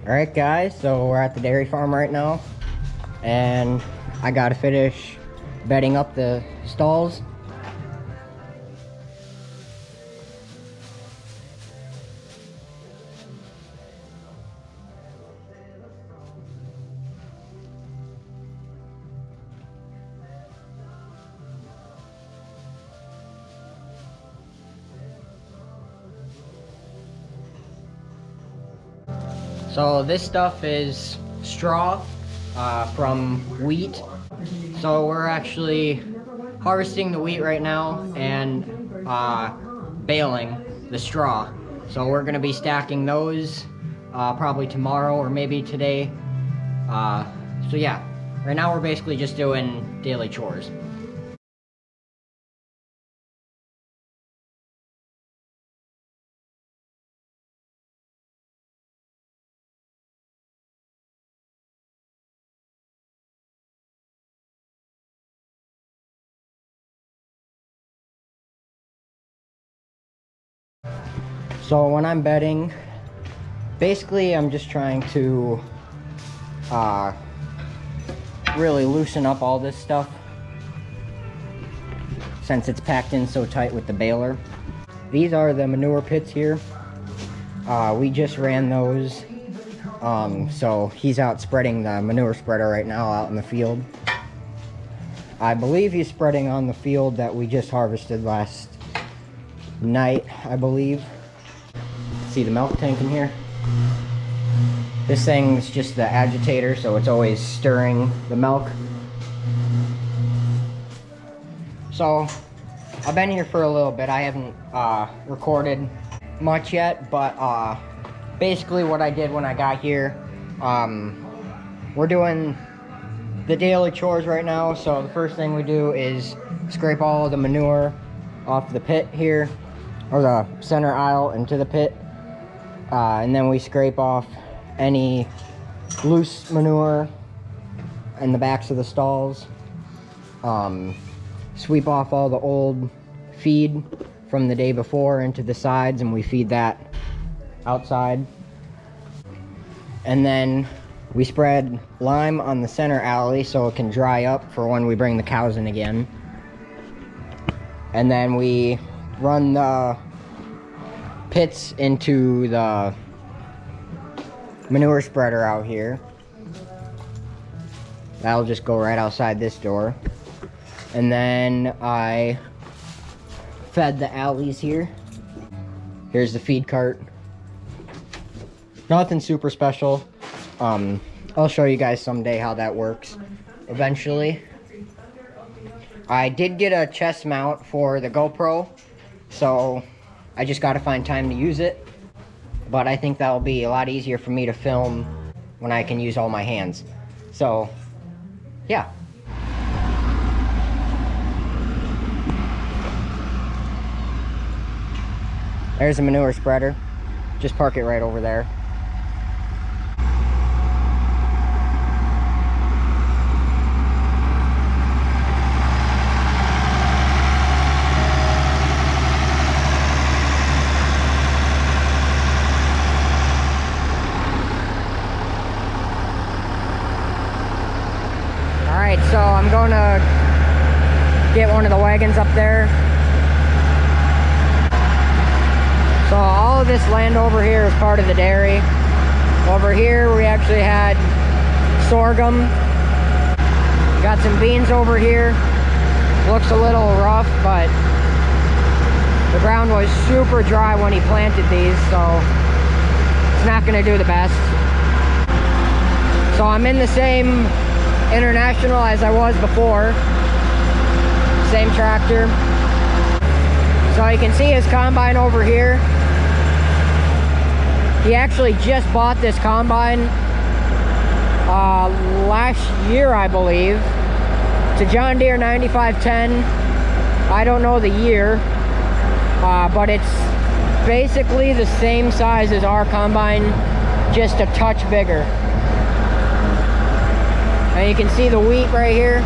Alright guys, so we're at the dairy farm right now, and I gotta finish bedding up the stalls. So this stuff is straw from wheat. So we're actually harvesting the wheat right now and baling the straw. So we're gonna be stacking those probably tomorrow or maybe today. So yeah, right now we're basically just doing daily chores. So when I'm bedding, basically I'm just trying to really loosen up all this stuff since it's packed in so tight with the baler. These are the manure pits here. We just ran those. So he's out spreading the manure spreader right now out in the field. I believe he's spreading on the field that we just harvested last night, I believe. See the milk tank in here? This thing's just the agitator, so it's always stirring the milk. So I've been here for a little bit. I haven't recorded much yet, but basically what I did when I got here, we're doing the daily chores right now. So the first thing we do is scrape all of the manure off the pit here, or the center aisle into the pit. And then we scrape off any loose manure in the backs of the stalls. Sweep off all the old feed from the day before into the sides, and we feed that outside. And then we spread lime on the center alley so it can dry up for when we bring the cows in again. And then we run the pits into the manure spreader out here. That'll just go right outside this door. And then I fed the alleys here. Here's the feed cart. Nothing super special. I'll show you guys someday how that works eventually. I did get a chest mount for the GoPro, so I just gotta find time to use it. But I think that'll be a lot easier for me to film when I can use all my hands. So, yeah. There's a manure spreader. Just park it right over there. Alright, so I'm going to get one of the wagons up there. So all of this land over here is part of the dairy. Over here we actually had sorghum. Got some beans over here. Looks a little rough, but the ground was super dry when he planted these, so it's not going to do the best. So I'm in the same International as I was before. Same tractor. So you can see his combine over here. He actually just bought this combine last year, I believe. It's a John Deere 9510. I don't know the year, but it's basically the same size as our combine, just a touch bigger. And you can see the wheat right here.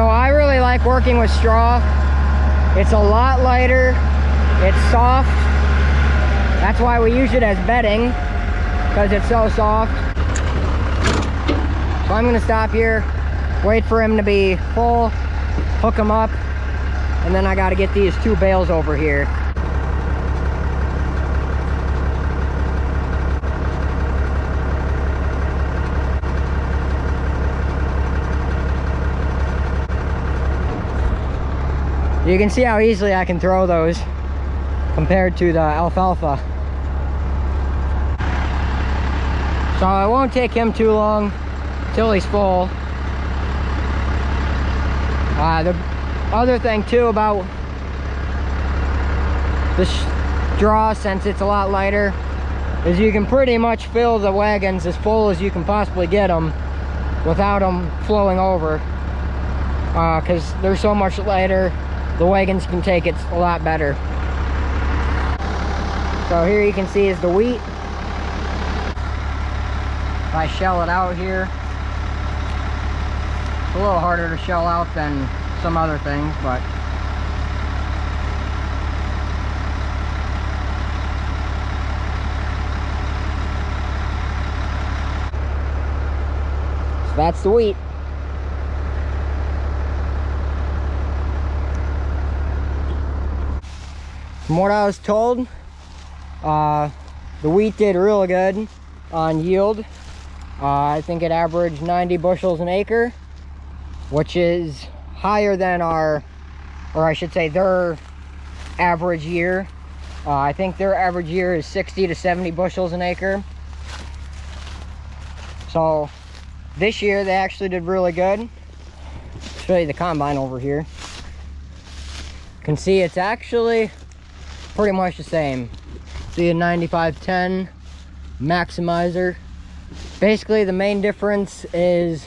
So I really like working with straw. It's a lot lighter, it's soft. That's why we use it as bedding, because it's so soft. So I'm gonna stop here, wait for him to be full, hook him up, and then I gotta get these 2 bales over here. You can see how easily I can throw those compared to the alfalfa. So it won't take him too long till he's full. The other thing too about the straw, since it's a lot lighter, is you can pretty much fill the wagons as full as you can possibly get them without them flowing over, because they're so much lighter. The wagons can take it a lot better. So here you can see is the wheat. If I shell it out here, it's a little harder to shell out than some other things, but so that's the wheat. From what I was told, the wheat did really good on yield. I think it averaged 90 bushels an acre, which is higher than our, or I should say their average year. I think their average year is 60 to 70 bushels an acre. So this year they actually did really good. I'll show you the combine over here. You can see it's actually pretty much the same. See a 9510 maximizer. Basically the main difference is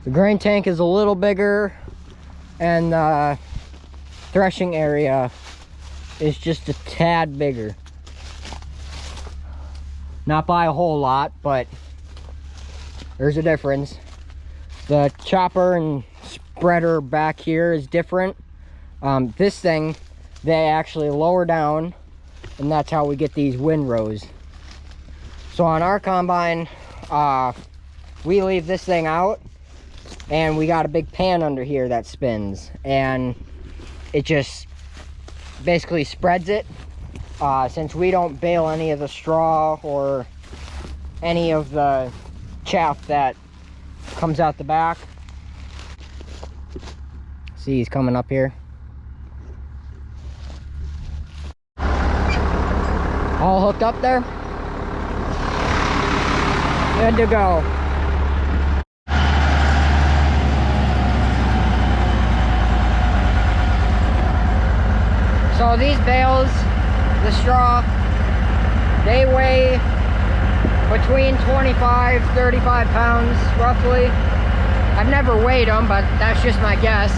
the grain tank is a little bigger and the threshing area is just a tad bigger. Not by a whole lot, but there's a difference. The chopper and spreader back here is different. This thing they actually lower down, and that's how we get these windrows. So on our combine, we leave this thing out, and we got a big pan under here that spins, and it just basically spreads it. Since we don't bale any of the straw or any of the chaff that comes out the back. See, he's coming up here. All hooked up there. Good to go. So these bales, the straw, they weigh between 25, 35 pounds roughly. I've never weighed them, but that's just my guess.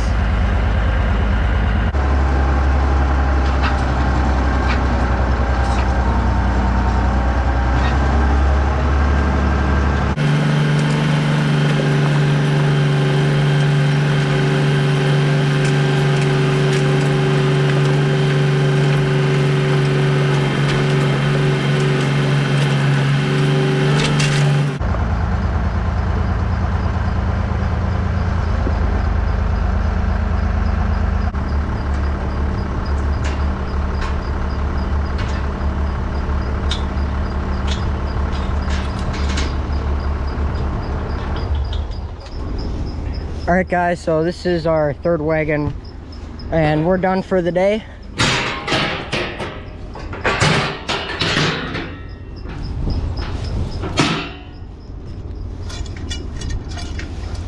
Alright guys, so this is our third wagon and we're done for the day.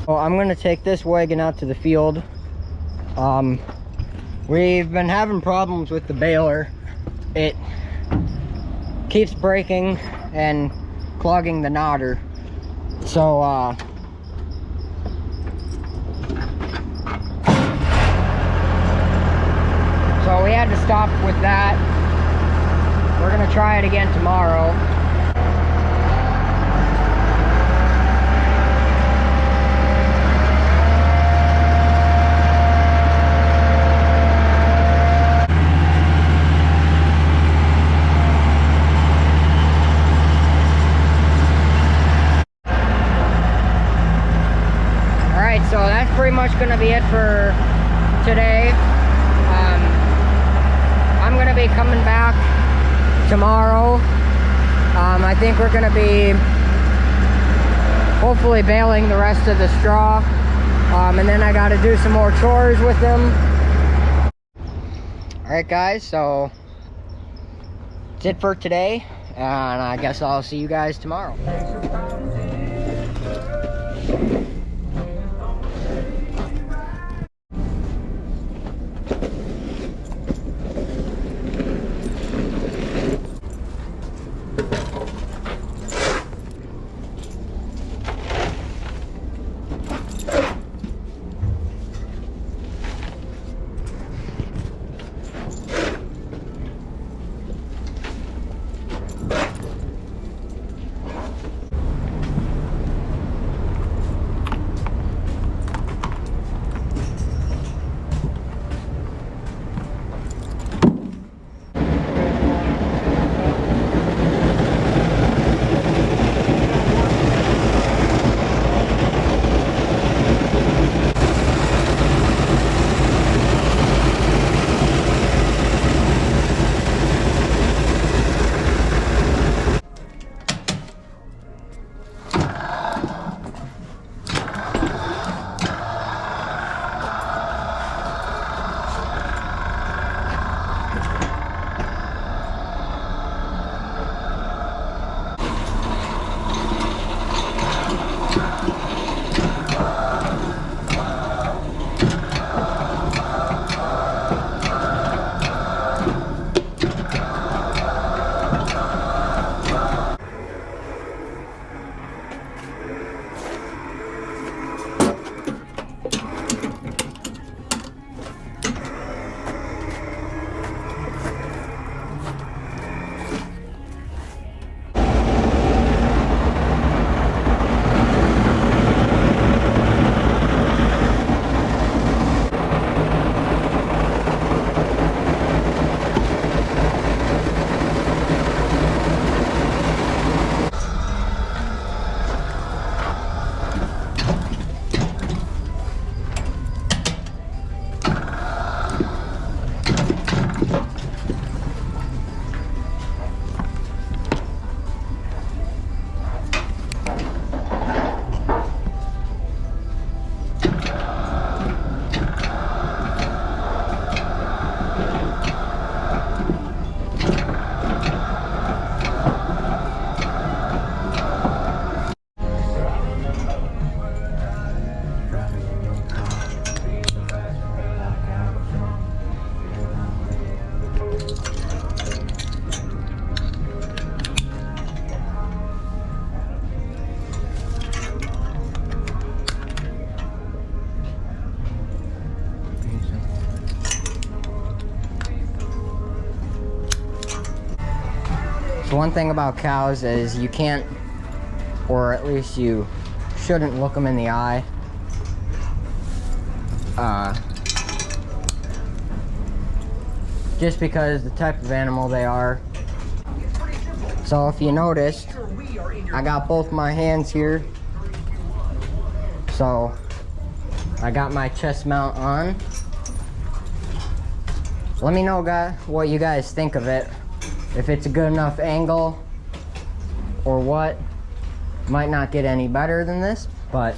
Well, I'm gonna take this wagon out to the field. We've been having problems with the baler. It keeps breaking and clogging the knotter. So so we had to stop with that. We're gonna try it again tomorrow. Alright, so that's pretty much going to be it for today. I'm going to be coming back tomorrow. I think we're going to be hopefully baling the rest of the straw. And then I got to do some more chores with them. Alright guys, so that's it for today. And I guess I'll see you guys tomorrow. So one thing about cows is you can't, or at least you shouldn't look them in the eye. Just because the type of animal they are. So if you noticed, I got both my hands here. So I got my chest mount on. Let me know, guys, what you guys think of it. If it's a good enough angle or what. Might not get any better than this, but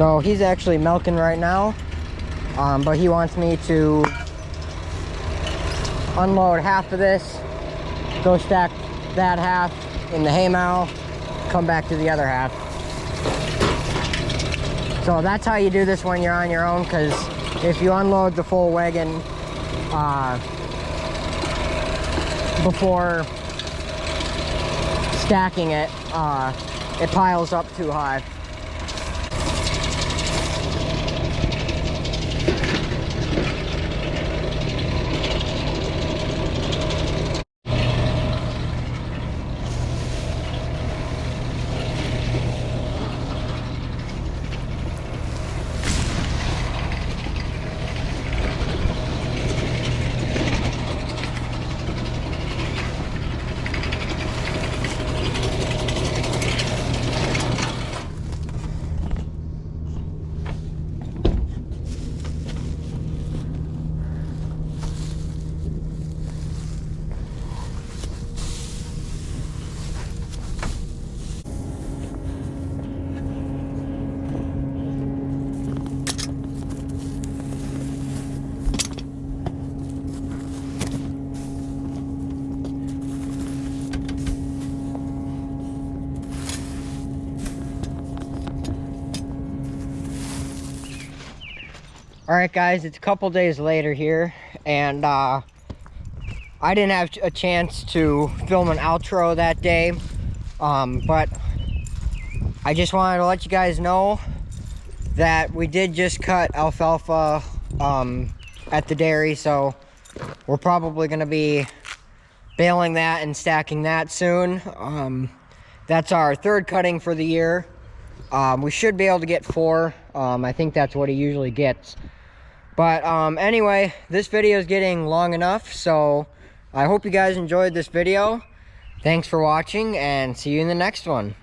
So he's actually milking right now, but he wants me to unload half of this, go stack that half in the hay mow, come back to the other half. So that's how you do this when you're on your own, because if you unload the full wagon before stacking it, it piles up too high. All right, guys, it's a couple days later here, and I didn't have a chance to film an outro that day, but I just wanted to let you guys know that we did just cut alfalfa at the dairy, so we're probably going to be baling that and stacking that soon. That's our third cutting for the year. We should be able to get 4. I think that's what he usually gets. But anyway, this video is getting long enough, so I hope you guys enjoyed this video. Thanks for watching, and see you in the next one.